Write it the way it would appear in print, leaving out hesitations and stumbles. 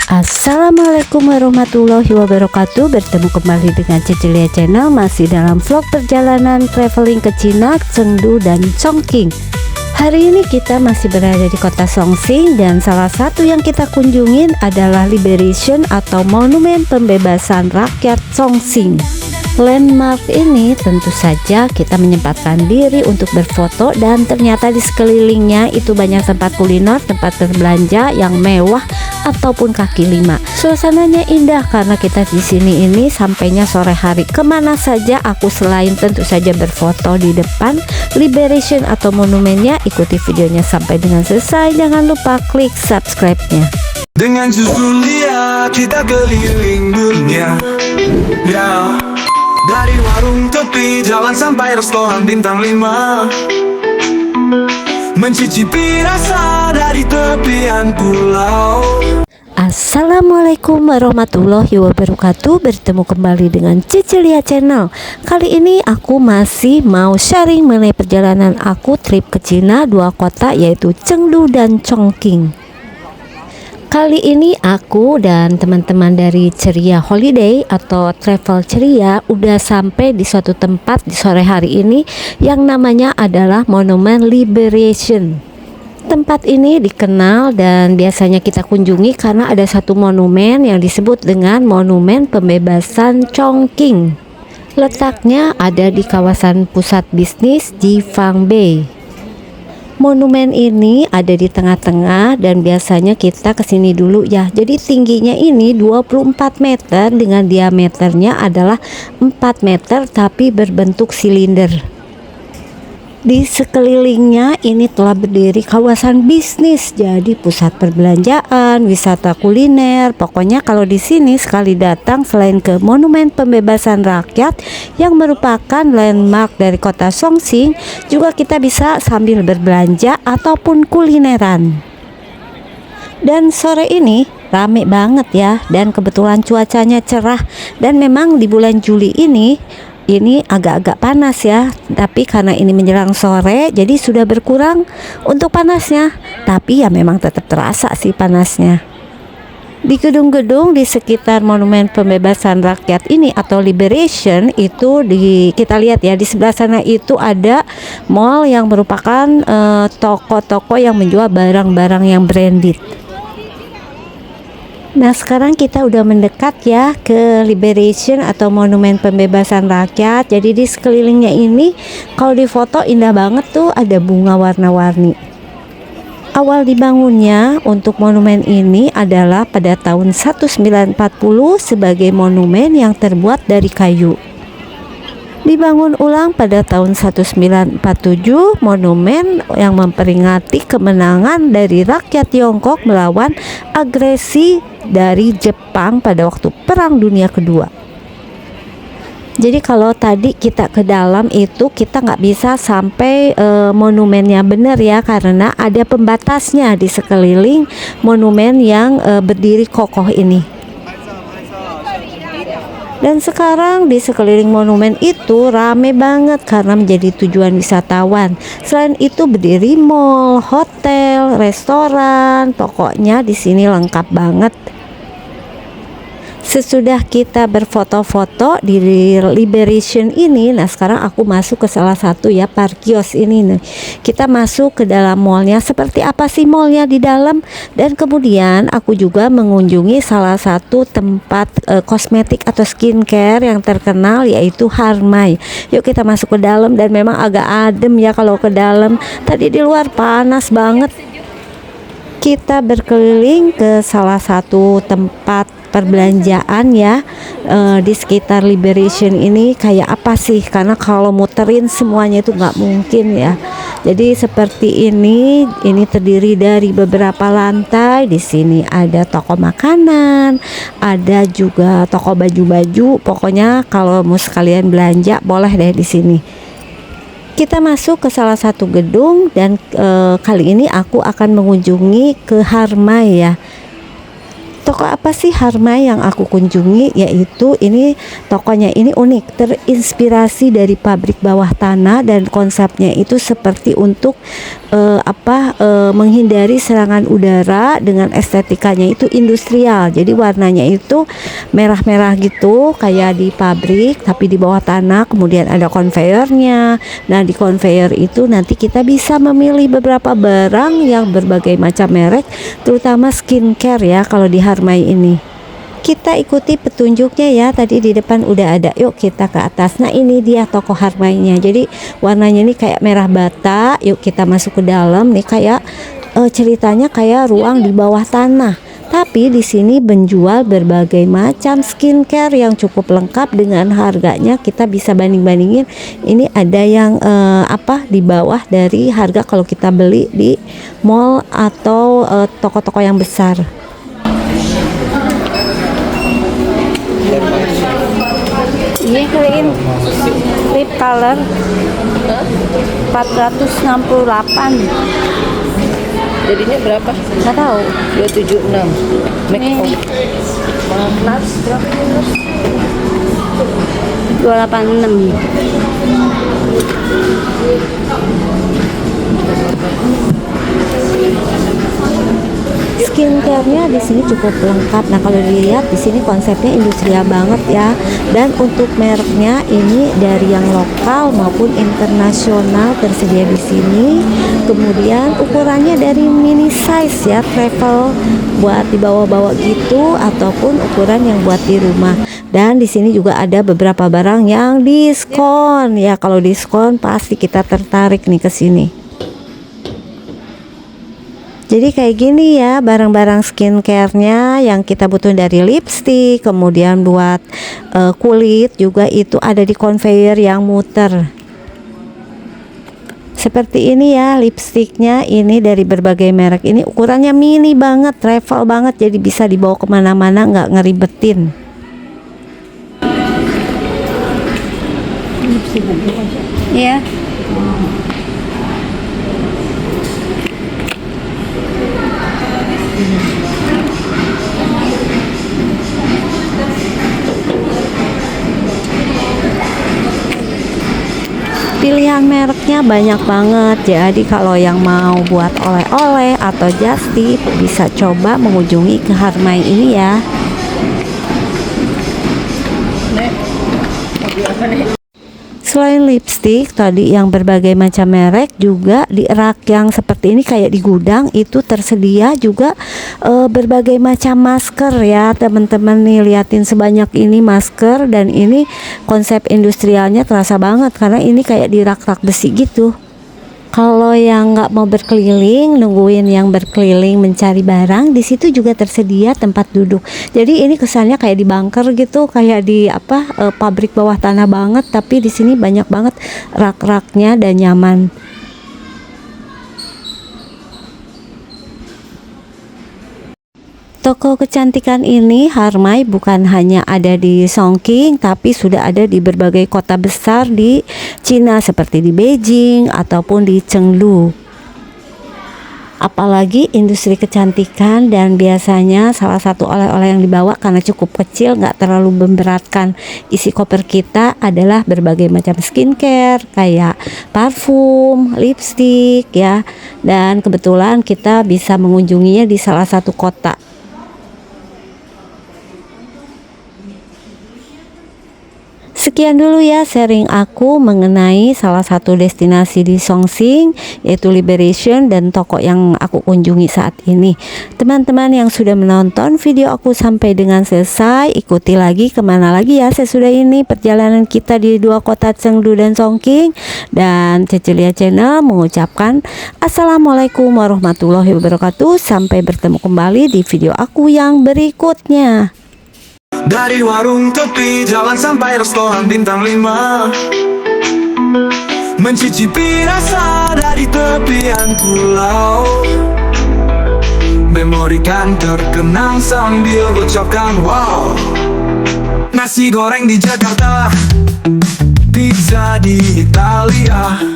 Assalamualaikum warahmatullahi wabarakatuh. Bertemu kembali dengan Cecilia Channel, masih dalam vlog perjalanan traveling ke Cina, Chengdu dan Chongqing. Hari ini kita masih berada di kota Chongqing dan salah satu yang kita kunjungin adalah Liberation atau Monumen Pembebasan Rakyat Chongqing. Landmark ini tentu saja kita menyempatkan diri untuk berfoto, dan ternyata di sekelilingnya itu banyak tempat kuliner, tempat berbelanja yang mewah ataupun kaki lima. Suasananya indah karena kita di sini ini sampainya sore hari. Kemana saja aku selain tentu saja berfoto di depan Liberation atau monumennya. Ikuti videonya sampai dengan selesai. Jangan lupa klik subscribe-nya. Dengan Julia kita keliling dunia, ya. Dari warung tepi jalan sampai restoran bintang 5, mencicipi rasa dari tepian pulau. Assalamualaikum warahmatullahi wabarakatuh. Bertemu kembali dengan Cecilia Channel. Kali ini aku masih mau sharing mengenai perjalanan aku trip ke Cina, dua kota yaitu Chengdu dan Chongqing. Kali ini aku dan teman-teman dari Ceria Holiday atau Travel Ceria udah sampai di suatu tempat di sore hari ini yang namanya adalah Monumen Liberation. Tempat ini dikenal dan biasanya kita kunjungi karena ada satu monumen yang disebut dengan Monumen Pembebasan Chongqing. Letaknya ada di kawasan pusat bisnis Jifang Bay. Monumen ini ada di tengah-tengah dan biasanya kita kesini dulu ya. Jadi tingginya ini 24 meter dengan diameternya adalah 4 meter tapi berbentuk silinder. Di sekelilingnya ini telah berdiri kawasan bisnis, jadi pusat perbelanjaan, wisata kuliner. Pokoknya kalau di sini sekali datang selain ke Monumen Pembebasan Rakyat yang merupakan landmark dari kota Chongqing, juga kita bisa sambil berbelanja ataupun kulineran. Dan sore ini rame banget ya, dan kebetulan cuacanya cerah, dan memang di bulan Juli ini agak-agak panas ya, tapi karena ini menjelang sore jadi sudah berkurang untuk panasnya, tapi ya memang tetap terasa sih panasnya. Di gedung-gedung di sekitar Monumen Pembebasan Rakyat ini atau Liberation itu kita lihat ya, di sebelah sana itu ada mall yang merupakan toko-toko yang menjual barang-barang yang branded. Nah, sekarang kita udah mendekat ya ke Liberation atau Monumen Pembebasan Rakyat. Jadi di sekelilingnya ini kalau di foto indah banget tuh, ada bunga warna-warni. Awal dibangunnya untuk monumen ini adalah pada tahun 1940 sebagai monumen yang terbuat dari kayu. Dibangun ulang pada tahun 1947, monumen yang memperingati kemenangan dari rakyat Tiongkok melawan agresi dari Jepang pada waktu Perang Dunia Kedua. Jadi kalau tadi kita ke dalam itu kita nggak bisa sampai monumennya benar ya, karena ada pembatasnya di sekeliling monumen yang berdiri kokoh ini. Dan sekarang di sekeliling monumen itu rame banget karena menjadi tujuan wisatawan. Selain itu berdiri mall, hotel, restoran, pokoknya di sini lengkap banget. Sesudah kita berfoto-foto di Liberation ini, nah sekarang aku masuk ke salah satu ya parkios ini nih. Kita masuk ke dalam mallnya, seperti apa sih mallnya di dalam, dan kemudian aku juga mengunjungi salah satu tempat kosmetik atau skincare yang terkenal yaitu Harmay. Yuk kita masuk ke dalam, dan memang agak adem ya kalau ke dalam. Tadi di luar panas banget. Kita berkeliling ke salah satu tempat perbelanjaan ya di sekitar Liberation ini. Kayak apa sih, karena kalau muterin semuanya itu nggak mungkin ya. Jadi seperti ini terdiri dari beberapa lantai. Di sini ada toko makanan, ada juga toko baju-baju. Pokoknya kalau mau sekalian belanja boleh deh di sini. Kita masuk ke salah satu gedung dan kali ini aku akan mengunjungi ke Harmay ya. Toko apa sih Harmay yang aku kunjungi? Yaitu ini tokonya ini unik, terinspirasi dari pabrik bawah tanah dan konsepnya itu seperti untuk menghindari serangan udara dengan estetikanya itu industrial. Jadi warnanya itu merah-merah gitu kayak di pabrik tapi di bawah tanah, kemudian ada konveyornya. Nah, di konveyor itu nanti kita bisa memilih beberapa barang yang berbagai macam merek, terutama skincare ya kalau di Harmay ini. Kita ikuti petunjuknya ya, tadi di depan udah ada, yuk kita ke atas. Nah, ini dia toko Harmay-nya. Jadi warnanya ini kayak merah bata. Yuk kita masuk ke dalam nih, kayak ceritanya kayak ruang di bawah tanah. Tapi di sini menjual berbagai macam skincare yang cukup lengkap dengan harganya kita bisa banding-bandingin. Ini ada yang di bawah dari harga kalau kita beli di mall atau toko-toko yang besar. Ini clean lip color 468. Jadinya berapa? Nggak tahu. 276. Make up. Mas berapa? 286. Skincare-nya di sini cukup lengkap. Nah, kalau dilihat di sini konsepnya industrial banget ya. Dan untuk mereknya ini dari yang lokal maupun internasional tersedia di sini. Kemudian ukurannya dari mini size ya, travel buat dibawa-bawa gitu ataupun ukuran yang buat di rumah. Dan di sini juga ada beberapa barang yang diskon. Ya, kalau diskon pasti kita tertarik nih ke sini. Jadi kayak gini ya barang-barang skincare-nya yang kita butuh, dari lipstick, kemudian buat kulit juga itu ada di conveyor yang muter. Seperti ini ya lipsticknya, ini dari berbagai merek. Ini ukurannya mini banget, travel banget, jadi bisa dibawa kemana-mana nggak ngeribetin. Iya. Pilihan mereknya banyak banget, jadi kalau yang mau buat oleh-oleh atau just tip bisa coba mengunjungi ke Harmay ini ya. Selain lipstick tadi yang berbagai macam merek, juga di rak yang seperti ini kayak di gudang itu tersedia juga berbagai macam masker ya teman-teman. Nih liatin sebanyak ini masker, dan ini konsep industrialnya terasa banget karena ini kayak di rak-rak besi gitu. Kalau yang nggak mau berkeliling, nungguin yang berkeliling mencari barang, di situ juga tersedia tempat duduk. Jadi ini kesannya kayak di bunker gitu, kayak di pabrik bawah tanah banget. Tapi di sini banyak banget rak-raknya dan nyaman. Toko kecantikan ini Harmay bukan hanya ada di Chongqing, tapi sudah ada di berbagai kota besar di Cina seperti di Beijing ataupun di Chengdu. Apalagi industri kecantikan, dan biasanya salah satu oleh-oleh yang dibawa karena cukup kecil, nggak terlalu memberatkan isi koper kita, adalah berbagai macam skincare kayak parfum, lipstick ya. Dan kebetulan kita bisa mengunjunginya di salah satu kota. Sekian dulu ya sharing aku mengenai salah satu destinasi di Chongqing, yaitu Liberation, dan toko yang aku kunjungi saat ini. Teman-teman yang sudah menonton video aku sampai dengan selesai, ikuti lagi kemana lagi ya sesudah ini perjalanan kita di dua kota Chengdu dan Chongqing. Dan Cecilia Channel mengucapkan Assalamualaikum warahmatullahi wabarakatuh. Sampai bertemu kembali di video aku yang berikutnya. Dari warung tepi jalan sampai restoran bintang 5, mencicipi rasa dari tepian pulau. Memori kan terkenang sambil ucapkan wow. Nasi goreng di Jakarta, pizza di Italia.